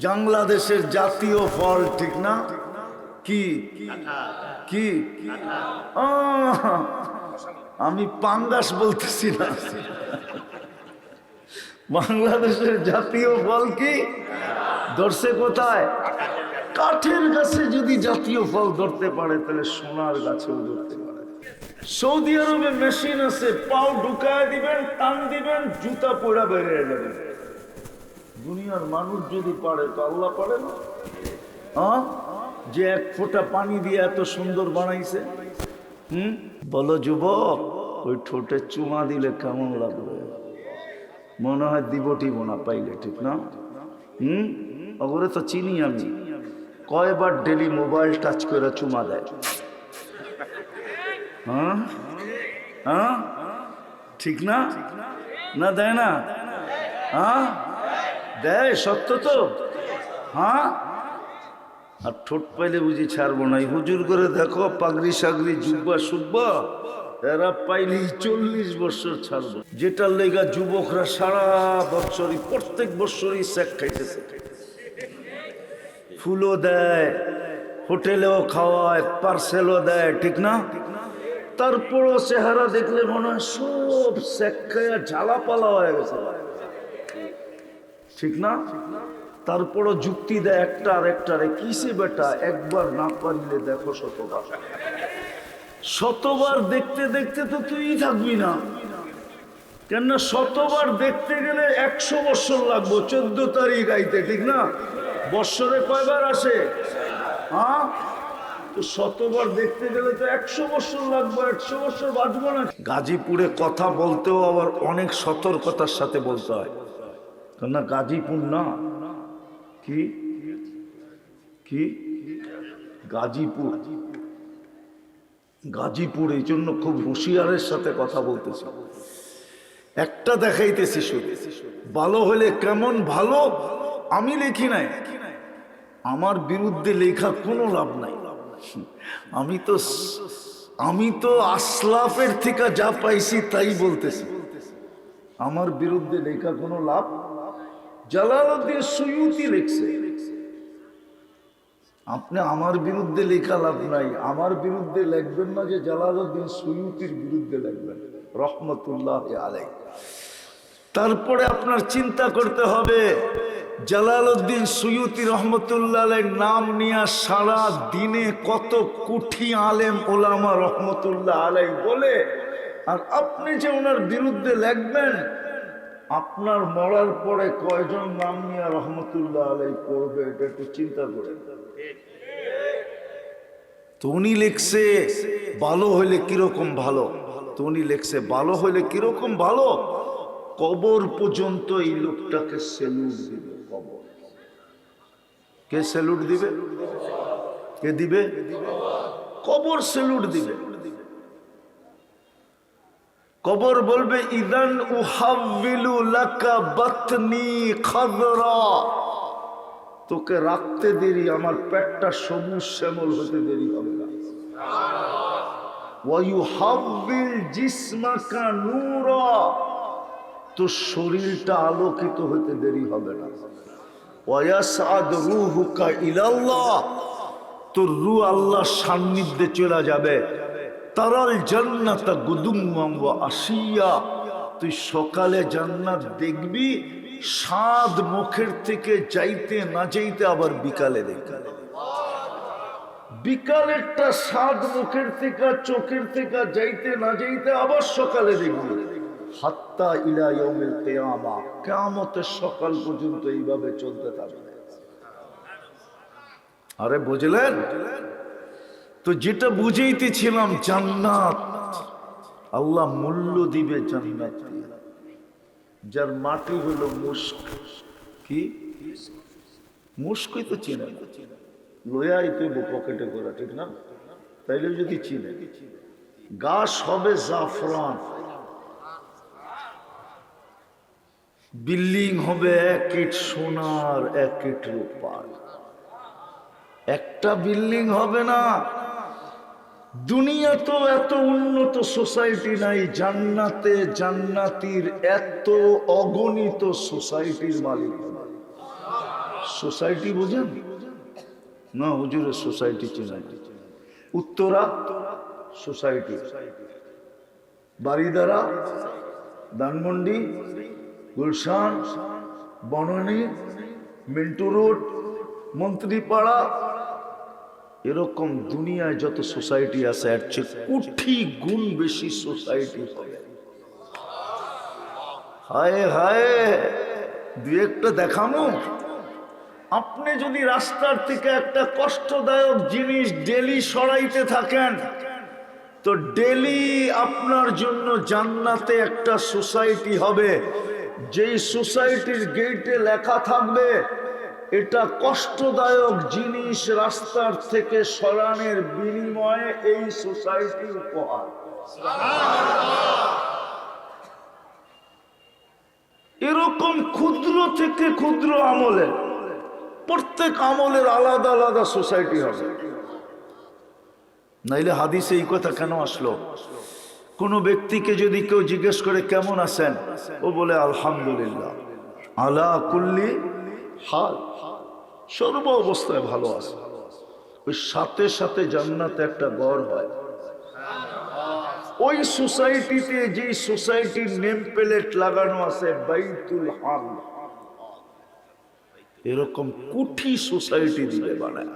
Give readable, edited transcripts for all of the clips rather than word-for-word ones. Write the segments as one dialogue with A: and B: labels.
A: বাংলাদেশের জাতীয় ফল, ঠিক না? কি কি আমি পাঙ্গাস বলতেছি না। বাংলাদেশের জাতীয় ফল কি? ধরছে কোথায়? কাঠের গাছে যদি জাতীয় ফল ধরতে পারে তাহলে সোনার গাছেও ধরতে পারে। সৌদি আরবে মেশিন আছে, পাও ঢুকায় দিবেন, টান দিবেন, জুতা পড়া বেরিয়ে যাবে। দুনিয়ার মানুষ যদি পারে তো আল্লাহ পারে না? যে এক ফোঁটা পানি দিয়ে এত সুন্দর বানাইছে। বলো যুবক, ওই ঠোঁটে চুমা দিলে কেমন লাগবে? মনে হয় দিবটিব না পাইলে, ঠিক না? ওগুলো তো চিনি আমি। কয়বার ডেলি মোবাইল টাচ করে চুমা দেয়? ঠিক না? না দেয় না? দেয়, সত্য তো। আর ঠোঁট পাইলে বুঝি ছাড়বো না। হুজুর করে দেখো, পাগড়ি সাগরি জুব্বা সুব্বা, এরা পাইলে 40 বছর ছাড়বো। যেটার লেগা যুবকরা সারা বছরই, প্রত্যেক বছরই স্যাক খাইতেছে। ফুলও দেয়, হোটেলেও খাওয়ায়, পার্সেলও দেয়, ঠিক না? তারপরও চেহারা দেখলে মনে হয় সব স্যাক খাইয়া ঝালাপালা হয়ে গেছে, ঠিক না? তারপরও যুক্তি দেয় একটা আর একটারে, কিসে বেটা একবার না পারলে দেখো শতবার। শতবার দেখতে দেখতে তো তুই থাকবি না, কেননা শতবার দেখতে গেলে 100 বছর লাগবো। 14 তারিখ আইতে, ঠিক না? বৎসরে কয়বার আসে? তো শতবার দেখতে গেলে তো 100 বছর লাগবে। 100 বছর বাঁচবো না। গাজীপুরে কথা বলতেও আবার অনেক সতর্কতার সাথে বলতে হয়, কেননা গাজীপুর না কি কি গাজীপুর, গাজীপুর, এই জন্য খুব হুঁশিয়ারের সাথে কথা বলতেছি। একটা দেখাইতেছি শুধু, ভালো হলে কেমন ভালো আমি লিখি নাই, আমার বিরুদ্ধে লেখা কোনো লাভ নাই। আমি তো আসলাফের থেকে যা পাইছি তাই বলতেছি, আমার বিরুদ্ধে লেখা কোনো লাভ। জালালউদ্দিন সুয়ুতি লিখছে, আপনি আমার বিরুদ্ধে লেখা লাভ নাই। আমার বিরুদ্ধে লিখবেন না, যে জালালউদ্দিন সুয়ুতির বিরুদ্ধে লিখবেন রহমতুল্লাহ আলাইহি। তারপরে আপনার চিন্তা করতে হবে, জালালউদ্দিন সুয়ুতি রহমতুল্লাহ আলাইহির নাম নিয়ে সারা দিনে কত কোটি আলেম ওলামা রহমতুল্লাহ আলাইহি বলে, আর আপনি যে ওনার বিরুদ্ধে লিখবেন, আপনার মরার পরে কয়জন নাম নিয়ে রহমতুল্লাহ আলাইহি পড়বে, এটা একটু চিন্তা করেন। তো উনি লিখছে ভালো হইলে কিরকম ভালো, তো উনি লিখছে ভালো হইলে কিরকম ভালো, কবর পর্যন্ত এই লোকটাকে স্যালুট দিবে। কবর কে স্যালুট দিবে? কে দিবে? কবর স্যালুট দিবে। কবর বলবে ইদান উহাব্বিলু লাকা বাতনি খাযরা, তোকে রাখতে দেরি, আমার পেটটা সবুজ শ্যামল হতে দেরি হবে না। ওয়া ইউহাব্বিল জিসমাকা নূরা, তোর শরীরটা আলোকিত হতে দেরি হবে না। ওয়া ইয়াসআদ রূহুকা ইলাল্লাহ, তোর রূহ আল্লাহর সান্নিধ্যে চলে যাবে। তারাল জান্নাতা গুদুম্মান ওয়া আশিয়া, তুই সকালে জান্নাত দেখবি, স্বাদ মুখের থেকে যাইতে না যাইতে আবার বিকালে দেখবি। বিকালেরটা স্বাদ মুখের থেকে চোখের থেকে যাইতে না যাইতে আবার সকালে দেখবি। হাত্তা ইলা ইয়াউমিল কিয়ামা, কিয়ামতের সকাল পর্যন্ত এইভাবে চলতে থাকবে। আরে বুঝলেন তো? যেটা বুঝাইতেছিলাম, জান্নাত আল্লাহ মূল্য দিবে জান্নাত, যার মাটি হলো মুস্ক। কি মুস্কই তো চিনে না, লয়াই তো পকেটে করা, ঠিক না? তাইলে যদি চিনে, গাছ হবে জাফরান, বিল্ডিং হবে 1 ইট সোনার 1 ইট রূপার। একটা বিল্ডিং হবে না। দুনিয়া তো এত উন্নত সোসাইটি নাই, জান্নাতে জান্নাতীর এত অগণিত সোসাইটির মালিক হবে। সোসাইটি বোঝেন না? হুজুরের সোসাইটি চেনা, উত্তরা সোসাইটি, বারিদারা, ধানমন্ডি, গুলশান, বনানী, মিন্টু রোড, মন্ত্রীপাড়া, এরকম দুনিয়ায় যত সোসাইটি আছে এর চেয়ে কোটি গুণ বেশি সোসাইটি হবে। হায় হায়, দু একটা দেখামো। আপনি যদি রাস্তার থেকে একটা কষ্টদায়ক জিনিস ডেলি সরাইতে থাকেন তো ডেলি আপনার জন্য জান্নাতে একটা সোসাইটি হবে, যেই সোসাইটির গেটে লেখা থাকবে এটা কষ্টদায়ক জিনিস রাস্তার থেকে সরানোর বিনিময়ে এই সোসাইটি উপহার। এরকম ক্ষুদ্র থেকে ক্ষুদ্র আমলের, প্রত্যেক আমলের আলাদা আলাদা সোসাইটি হবে। নাইলে হাদিসে এই কথা কেন আসলো? কোন ব্যক্তিকে যদি কেউ জিজ্ঞেস করে কেমন আছেন, ও বলে আলহামদুলিল্লাহ, আলা কুল্লি হাল, সর্ব অবস্থায় ভালো আছে। ওই সাথে সাথে জান্নাতে একটা ঘর হয়। ওই সোসাইটিতে, যে সোসাইটির নেম প্লেট লাগানো আছে বাইতুল হাল, এরকম কোটি সোসাইটি দিবে বানায়।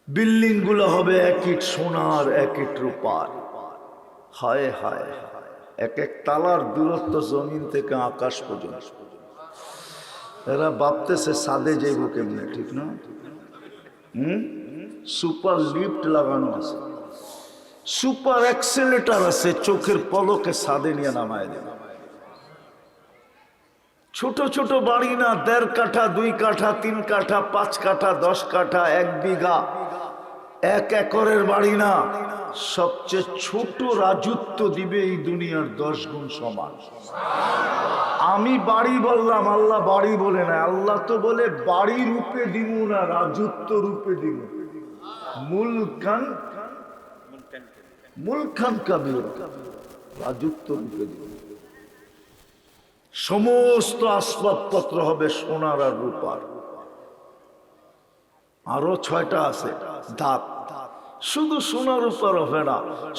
A: বিল্ডিং গুলো হবে এক ইট সোনার, এক ইট রূপার। হায় হায়, এক এক তালার দূরত্ব জমিন থেকে আকাশ পর্যন্ত। এরা ভাবতেছে সাদে যাইব কেমনে, ঠিক না? সুপার লিফট লাগানো আছে, সুপার অ্যাক্সেলেটার আছে, চোখের পলকে সাদে নিয়ে নামায় দেবে। ছোট ছোট বাড়ি না, 1.5 কাঠা, 2 কাঠা, 3 কাঠা, 5 কাঠা, 10 কাঠা, 1 বিঘা, 1 একরের বাড়ি না, সবচেয়ে ছোট রাজত্ব দিবে এই দুনিয়ার 10 গুণ সমান। আমি বাড়ি বললাম, আল্লাহ বাড়ি বলে না। আল্লাহ তো বলে বাড়ি রূপে দিব না, রাজত্ব রূপে দিব। মুলকান, মুলকান কাবীর, রাজত্ব রূপে দিব। সমস্ত আসবাবপত্র হবে সোনার আর রূপার। আরো 6টা আছে দাঁত, শুধু সোনা রূপার হবে না,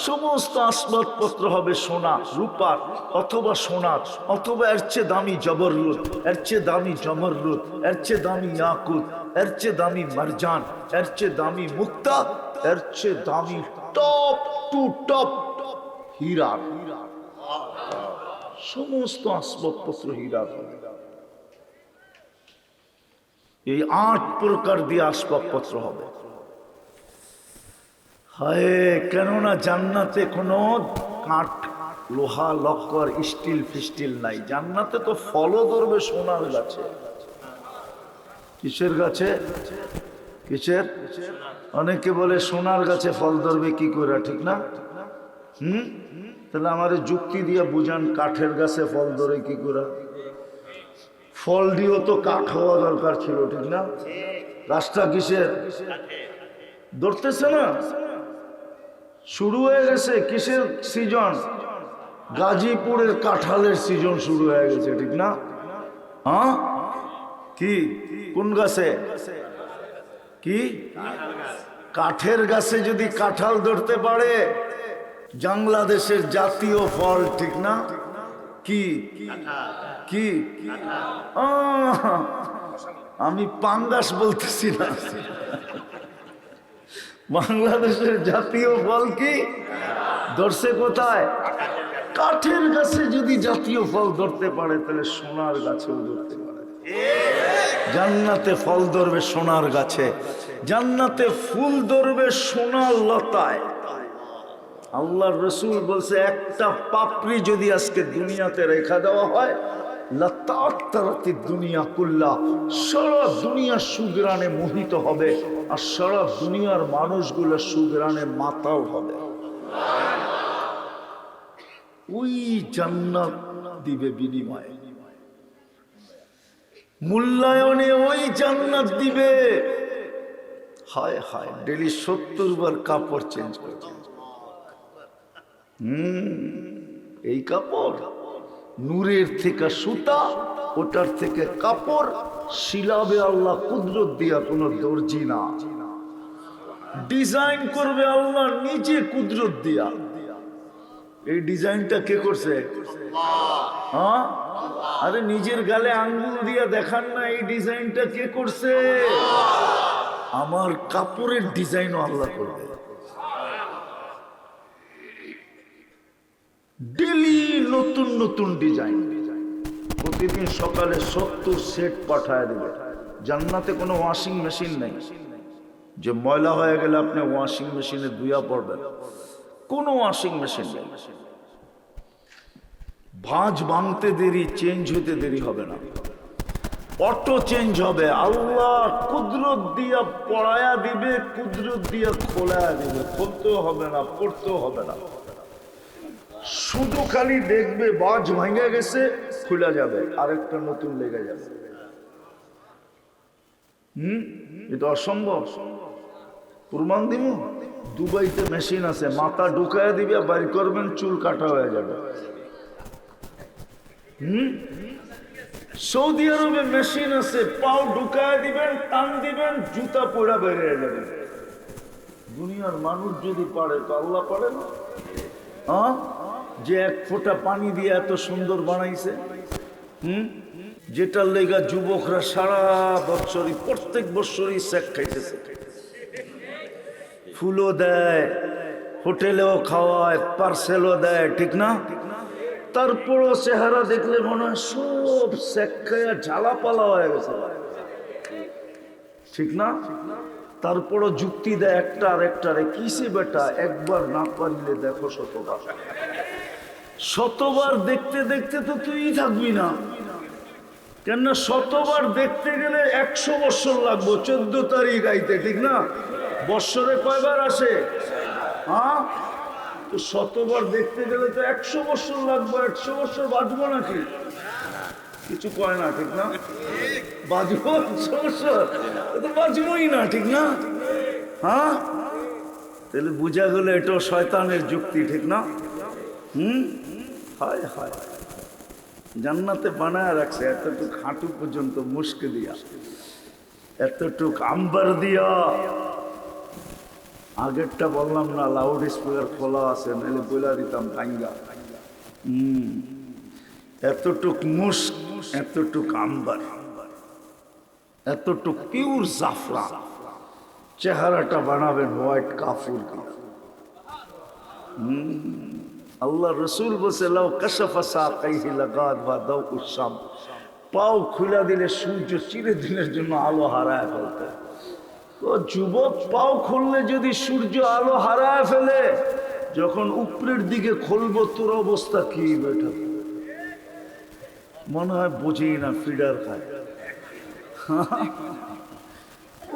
A: সমস্ত আসবাবপত্র হবে সোনা রূপার, অথবা সোনার, অথবা এর চেয়ে দামি জবররুত, এর চেয়ে দামি জমররুত, এর চেয়ে দামি ইয়াকুত, এর চেয়ে দামি মারজান, এর চেয়ে দামি মুক্তা, এর চেয়ে দামি টপ টু টপ হীরা। সমস্ত আসবাবপত্র হীরার হবে। এই 8 প্রকার দিয়ে আসবাবপত্র হবে। হায়, কেননা জান্নাতে কোনো কাঠ, লোহা, লক্কর, স্টিল ফিস্টিল নাই। জান্নাতে তো ফলও ধরবে সোনার গাছে। কিসের গাছে? কিসের? অনেকে বলে সোনার গাছে ফল ধরবে কি করে, ঠিক না? তাহলে আমার যুক্তি দিয়ে বুঝান, কাঠের গাছে ফল ধরে কি করে? ফল দিয়েও তো কাঠ হওয়া দরকার ছিল, ঠিক না? গাছটা কিসের? ধরতেছে না। শুরু হয়ে গেছে কিসের সিজন? গাজীপুরের কাঁঠালের সিজন শুরু হয়ে গেছে, ঠিক না? হ্যাঁ, কি কোন গাছে? কি কাঠের গাছে যদি কাঁঠাল ধরতে পারে, বাংলাদেশের জাতীয় ফল, ঠিক না? কি কি? আমি পাঙ্গাস বলতেছি না, বাংলাদেশের জাতীয় ফল কি ধরছে কোথায়? কাঠের গাছে যদি জাতীয় ফল ধরতে পারে তাহলে সোনার গাছেও ধরতে পারে। জান্নাতে ফল ধরবে সোনার গাছে, জান্নাতে ফুল ধরবে সোনার লতায়। আল্লাহর রাসূল বলছে, একটা পাপড়ি যদি আজকে দুনিয়াতে রেখা দেওয়া হয়, লাতাতারাতি দুনিয়া কুল্লা, সারা দুনিয়া সুগ্রানে মোহিত হবে, আর সারা দুনিয়ার মানুষগুলো সুগ্রানে মাতাও হবে। ওই জান্নাত দিবে বিনিময়ে, মূল্যায়নে ওই জান্নাত দিবে। হায় হায়, ডেলি 70 বার কাপড় চেঞ্জ করছে। এই কাপড় নূরের থেকে সুতা, ওটার থেকে কাপড়, শিলাবে আল্লাহ কুদরত দিয়া, কোনো দর্জি না। ডিজাইন করবে আল্লাহ নিজে কুদরত দিয়া। এই ডিজাইনটা কে করছে? হ্যাঁ, আরে নিজের গালে আঙ্গুল দিয়া দেখান না, এই ডিজাইনটা কে করছে? আমার কাপড়ের ডিজাইনও আল্লাহ করবে। ডেলি নতুন নতুন ডিজাইন, প্রতিদিন সকালে 70 সেট পাঠায় দেবে। জান্নাতে কোনো ওয়াশিং মেশিন নেই যে ময়লা হয়ে গেলে আপনি ওয়াশিং মেশিনে ধুয়া পড়বেন, কোনো ওয়াশিং মেশিন নেই। ভাঁজ ভাঙতে দেরি, চেঞ্জ হতে দেরি হবে না, অটো চেঞ্জ হবে। আল্লাহ কুদরত দিয়া পড়ায়া দিবে, কুদরত দিয়া খোলায়া দিবে, খুলতেও হবে না, পড়তেও হবে না। শুধু খালি দেখবে বাজ ভাঙে গেছে, খুলে যাবে, আরেকটা নতুন লেগে যাবে। এটা অসম্ভব। প্রমাণ দিব, দুবাইতে মেশিন আছে, মাথা ঢুকায় দিবে, বাড়ি করবেন, চুল কাটা হয়ে যাবে। সৌদি আরবে মেশিন আছে, পাও ঢুকায় দিবেন, টান দিবেন, জুতা পড়া বেরিয়ে যাবে। দুনিয়ার মানুষ যদি পারে তো আল্লাহ পারে না? হ্যাঁ, যে এক ফোঁটা পানি দিয়ে এত সুন্দর বানাইছে, যেটার লেগা যুবকরা সারা বছরই, প্রত্যেক বছরই শেক খাইতেছে। ফুলও দেয়, হোটেলেও খাওয়ায়, পার্সেলও দেয়, ঠিক না? তারপরও চেহারা দেখলে মনে হয় সব শেক খাইয়া ঝালাপালা হয়ে গেছে, ঠিক না? তারপরও যুক্তি দেয় একটা আর একটারে, কিসে বেটা একবার না পারলে দেখো শতবার। শতবার দেখতে দেখতে তো তুই থাকবি না, কেননা শতবার দেখতে গেলে 100 বছর লাগবে। 14 তারিখ আইতে, ঠিক না? বৎসরে কয়বার আসে? হ্যাঁ, তো শতবার দেখতে গেলে তো 100 বছর লাগবে। 100 বছর বাঁচবো নাকি? কিছু কয় না, ঠিক না? বাঁচবো 100 বছর? তো বাঁচবোই না, ঠিক না? হ্যাঁ, তাহলে বুঝা গেলে এটাও শয়তানের যুক্তি, ঠিক না? হায় হায়, জান্নাতে বানায় রাখছে এতটুক হাঁটু পর্যন্ত মুস্কে দিয়া, এতটুক আম্বার দিয়া। আগেরটা বললাম না, লাউড স্পিকার খোলা আছে, নাহলে বলে দিতাম ভাঙ্গা। এতটুক মুস্ক, এতটুক আম্বার, এতটুক পিওর জাফরা। চেহারাটা বানাবেন হোয়াইট কাফুর দিয়ে। আল্লাহ রসুল বলছে, লাউ কাশাফা সাকাইহি লাগাদ বা দাউস শাম, পাও খুলে দিলে সূর্য চিরদিনের জন্য আলো হারায় ফেলতে। তো যুবক, পাও খুললে যদি সূর্য আলো হারায় ফেলে, যখন উপরের দিকে খুলবো তোর অবস্থা কি বেটা? মনে হয় বুঝি না, ফিডার খায়।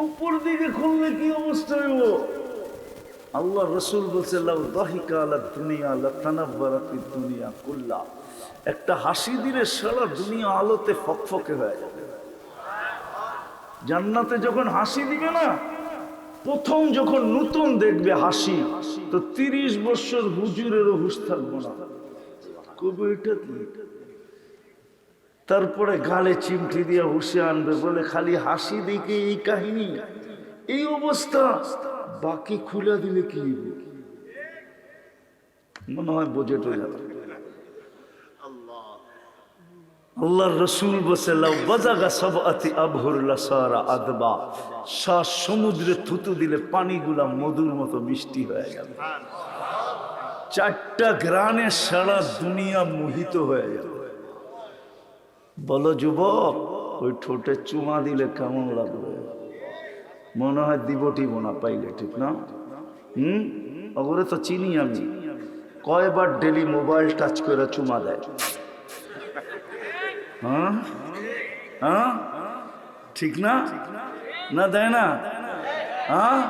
A: উপর দিকে খুললে কি অবস্থা হইব? আল্লাহ রসুল বলছে, লাউ দাহিকা আলা দুনিয়া লাতানাব্বারাতিদ দুনিয়া কুল্লা, একটা হাসি দিলে সারা দুনিয়া আলোতে ফকফকে হয়ে যাবে। জান্নাতে যখন হাসি দিবে না, প্রথম যখন নতুন দেখবে হাসি, তো 30 বছর হুজুরেরও হুশ থাকবো না, কবে এটা কি? তারপরে গালে চিমটি দিয়ে হুশে আনবে, বলে খালি হাসি দেখে এই কাহিনী, এই অবস্থা, বাকি খুলে দিলে কি মনে হয় বোঝেট হয়ে যাবে। আল্লাহর রসুল বসে, লাউ বাজাগা সাবআতি আবহুর লাসারা আদবা, 7 সমুদ্রে থুতু দিলে পানিগুলা মধুর মতো মিষ্টি হয়ে যাবে। 4টা গ্রানে সারা দুনিয়া মোহিত হয়ে যাবে। বলো যুবক, ওই ঠোঁটে চুমা দিলে কেমন লাগবে? মনে হয় দিবটিব না পাইলে, ঠিক না? ওরে তো চিনি আমি, কয়বার ডেলি মোবাইল টাচ করে চুমা দেয়। হ্যাঁ হ্যাঁ, ঠিক না? না দেয় না? হ্যাঁ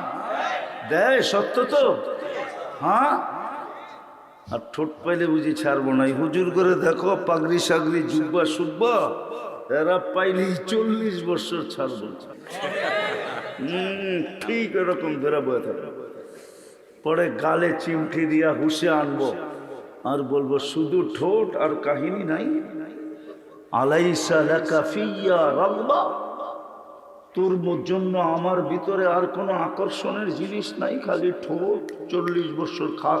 A: দেয়, সত্য তো। হ্যাঁ, আর ঠোঁট পাইলে বুঝি ছাড়বো না। হুজুর করে দেখো, পাগড়ি সাগরি জুব্বা সুব্বা, এরা পাইলেই 40 বছর ছাড়বো। ঠিক এরকম ধরে বয়ে থাকে। পরে গালে চিমটি দিয়া হুশে আনবো, আর বলবো শুধু ঠোঁট আর কাহিনী নাই? আলাইসা লাকা ফিয়া রাগবা, তোর জন্য আমার ভিতরে আর কোনো আকর্ষণের জিনিস নাই, খালি ঠোঁট, 40 বছর খা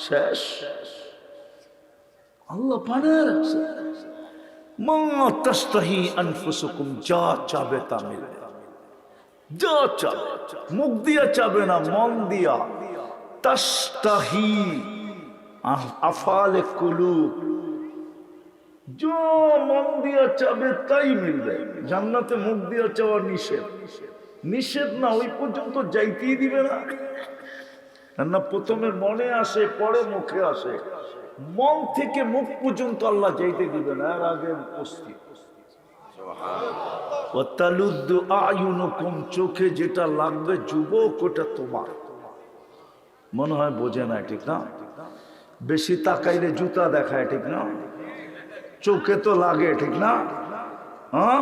A: শেষ। আল্লাহ বানায় রাখছে। মা তাস্তাহি আনফুসুকুম, যা চাবে তা মিলবে, যা চাবে, মুখ দিয়া চাবে না, মন দিয়া। তাস্তাহি আফালে কুলুব, যা মন দিয়া চাবে তাই মিলবে। জান্নাতে মুখ দিয়া চাওয়া নিষেধ, নিষেধ না, ওই পর্যন্ত যাইতেই দিবে না। না, প্রথমে মনে আসে, পরে মুখে আসে, মন থেকে মুখ পর্যন্ত আল্লাহ যাইতে দিবে না, এর আগে উপস্থিত। ওয়াতালুদ্দু আয়ুনুকুম, চোখে যেটা লাগবে যুবক ওটা তোমার। মনে হয় বোঝে না, ঠিক না? বেশি তাকাইলে জুতা দেখায়, ঠিক না? চোখে তো লাগে, ঠিক না? হ্যাঁ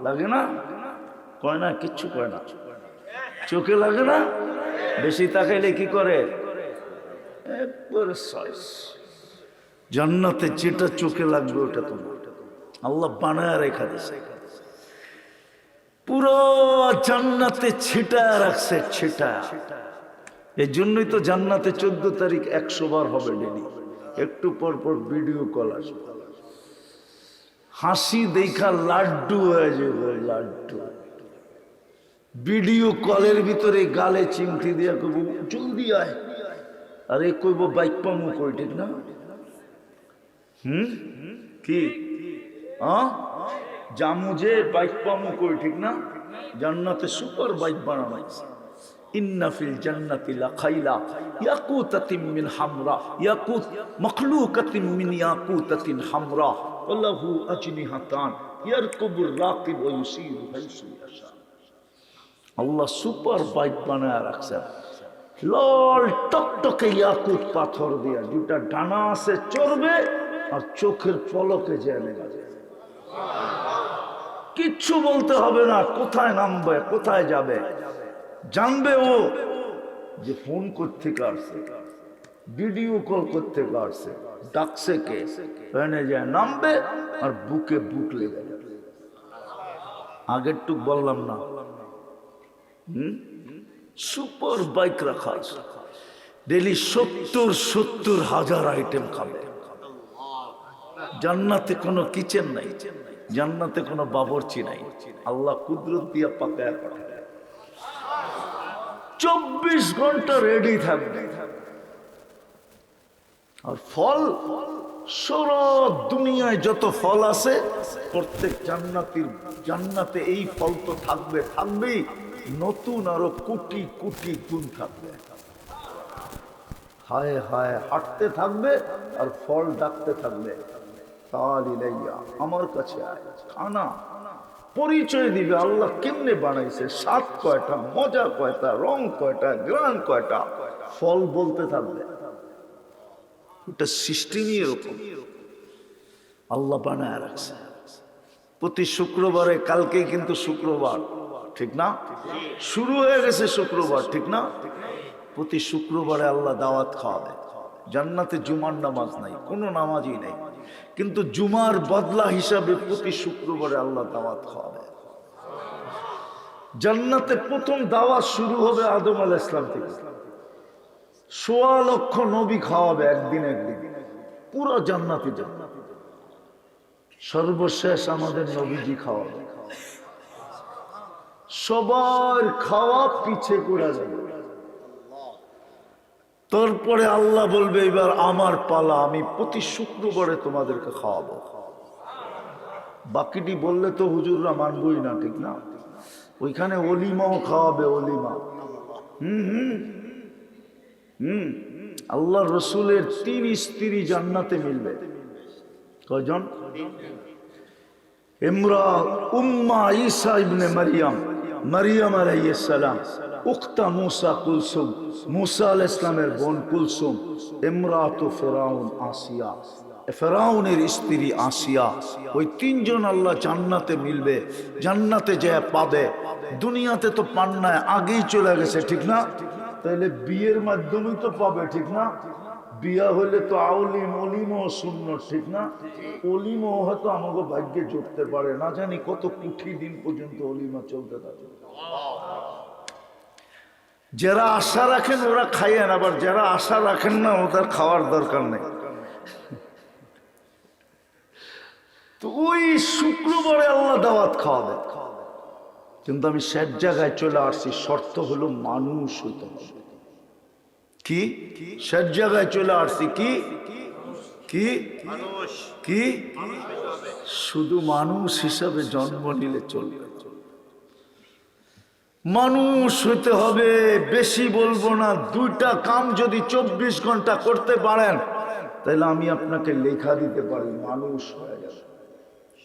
A: লাগে না? কয় না, কিচ্ছু কয় না, চোখে লাগে না? বেশি তাকাইলে কি করে? একবারে সাইজ। জান্নাতে যেটা চোখে লাগবে ওটা তোমার, আল্লাহ বানায় রেখা দিয়েছে। পুরো জান্নাতে ছিটা রাখছে, ছিটা। এই জন্যই তো জান্নাতে 14 তারিখ 100 বার হবে ডেলি। একটু পর পর ভিডিও কল আসবে, হাসি দেখা লাড্ডু হয়ে যাবে, লাড্ডু। ভিডিও কলের ভিতরে গালে চিমটি দিয়া কইব জলদি আয়, আরে কইব বাইক পামু কই, ঠিক না? কি জামু যে বাইক পামু কই, ঠিক না? জান্নাতে সুপার বাইক বানানো আছে। ইন্না ফিল জান্নাতি লাখাইলা ইয়াকুতাতিন মিন হামরা, ইয়াকুত মাখলুকাতিন মিন ইয়াকুতাতিন হামরা, ওয়ালাহু আজনিহাতান ইয়ারকুবুর রাকিব ওয়া ইউসিরু হাইসু ইয়াশা। আল্লাহ সুপার বাইক বানায় রাখছে, লাল টকটকে ইয়াকুত পাথর দিয়া, দুটা ডানা আছে, চড়বে আর চোখের পলকে জেনে যাবে। কিচ্ছু বলতে হবে না, কোথায় নামবে, কোথায় যাবে জানবে ও, যে ফোন করতে আসছে, ভিডিও কল করতে আসছে, ডাকছে কে, এনে যায় নামবে আর বুকে বুক লেগে যাবে। আগের টুক বললাম না? সুপার বাইক রাখা আছে, ডেলি 70,000 আইটেম খাবে। জান্নাতে কোনো কিচেন নাই, জান্নাতে কোনো বাবরচি নাই, আল্লাহ কুদরত দিয়া পাকায় পাঠায়। 24 ঘন্টা রেডি থাকবে। আর ফল, সারা দুনিয়ায় যত ফল আছে প্রত্যেক জান্নাতে এই ফল তো থাকবে, থাকবেই, নতুন আরো কোটি কোটি গুণ থাকবে। হায় হায় হাঁটতে থাকবে আর ফল ডাকতে থাকবে, তালিলাইয়া আমার কাছে আয়, খানা। পরিচয় দিবে আল্লাহ কেমনে বানাইছে, স্বাদ কয়টা, মজা কয়টা, রং কয়টা, গ্রান কয়টা, ফল বলতে থাকবে। এটা সিস্টেমই এরকম, আল্লাহ বানায় রাখছে। প্রতি শুক্রবারে, কালকে কিন্তু শুক্রবার, ঠিক না? শুরু হয়ে গেছে শুক্রবার, ঠিক না? প্রতি শুক্রবারে আল্লাহ দাওয়াত খাওয়াবে। জান্নাতে জুমার নামাজ নাই, কোনো নামাজই নাই, কিন্তু জুমার বদলা হিসাবে প্রতি শুক্রবারে আল্লাহ দাওয়াত খাওয়াবে। জান্নাতে প্রথম দাওয়াত শুরু হবে আদম আলাইহিস সালাম থেকে, 1.25 লক্ষ নবী খাওয়াবে একদিন একদিন, পুরো জান্নাতি জান্নাত। সর্বশেষ আমাদের নবীজি খাওয়াবে, সবার খাওয়া পিছে পড়ে যাবে। তারপরে আল্লাহ বলবে এবার আমার পালা, আমি প্রতি শুক্রবারে তোমাদেরকে খাওয়াবো। বাকিটি বললে তো হুজুররা মানবই না, ঠিক না? ওইখানে অলিমাও খাওয়াবে, অলিমা। আল্লাহ রসুলের 3 স্ত্রী জান্নাতে মিলবে। কয়জন? উম্মা ঈসা ইবনে মারিয়াম আলাইহিস সালাম, উখতা মুসা কুলসুম, মুসা আলাইহিস সালামের বোন কুলসুম, ইমরাতু ফিরাউন আসিয়া, ফেরাউনের স্ত্রী আসিয়া। ওই 3 জন আল্লাহ জান্নাতে মিলবে, জান্নাতে যায় পাবে। দুনিয়াতে তো পান না, আগেই চলে গেছে, ঠিক না? তাহলে বিয়ের মাধ্যমেই তো পাবে, ঠিক না? বিয়া হইলে তো আউলিম অলিমও শূন্য, ঠিক না? অলিমও হয়তো আমাকে ভাগ্যে জুটতে পারে না, জানি কত কুঠি দিন পর্যন্ত অলিমা চলতে থাকে। যারা আশা রাখেন ওরা খাইয়েন, আবার যারা আশা রাখেন না ওদের খাওয়ার দরকার নেই। তো ওই শুক্রবারে আল্লাহ দাওয়াত খাওয়াবে, কিন্তু আমি শেষ জায়গায় চলে আসছি, শর্ত হলো মানুষ হইতে হবে। কি শেষ জায়গায় চলে আসছি? কি কি কি শুধু মানুষ হিসাবে জন্ম নিলে চলবে, মানুষ হইতে হবে। বেশি বলবো না, দুইটা কাম যদি 24 ঘন্টা করতে পারেন তাহলে আমি আপনাকে লেখা দিতে পারি, মানুষ হয়ে গেল।